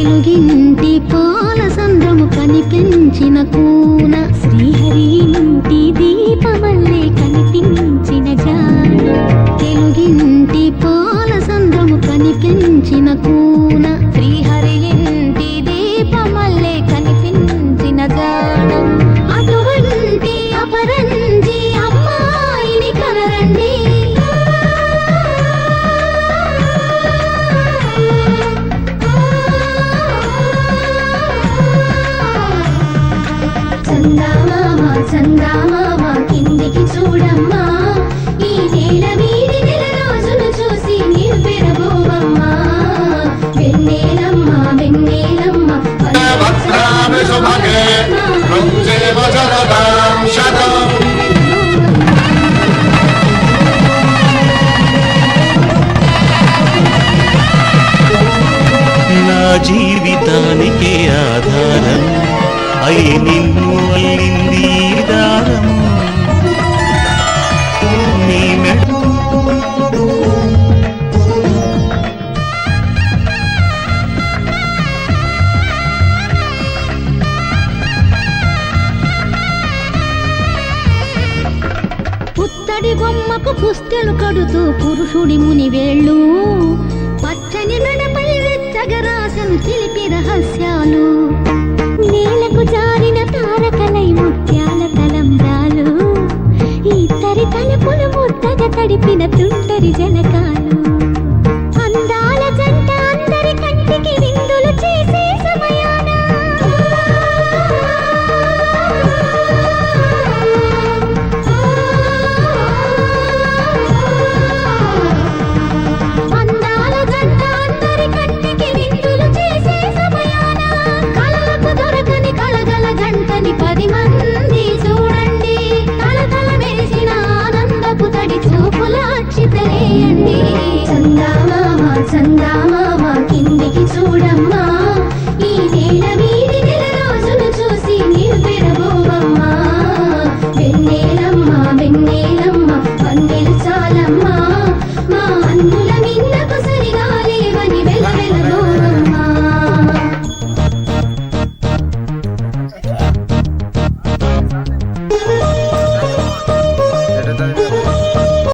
తెలుగింటి పాల సంద్రము కనిపించిన కూన శ్రీహరి ఇంటి దీపమల్లే కనిపించిన జాడ తెలుగింటి పాల సంద్రము కనిపించిన కూన శ్రీహరి ఇంటి దీపమల్లే కనిపించిన జాడ అటువంటి అపరంజి అమ్మాయిని కనరండి చందామామ కిందికి చూడమ్మా ఈ నేల వీడి నెల రోజులు చూసి నిర్వెరబోవమ్మా వెన్నెలమ్మ వెన్నెలమ్మ నా జీవితానికి ఆధారం అయి నిన్ను అల్లింది దారము నీ పుత్తడి బొమ్మకు పుస్తెలు కడుతూ పురుషుడి ముని వేళ్ళు పచ్చని నడపై వెచ్చగరాసను చిలిపి రహస్యాలు నేలకు జారిన తారకలై ముత్యాల తలంబ్రాలు ఇద్దరి తలుపులు ముద్దగా తడిపిన తుంటరి జలక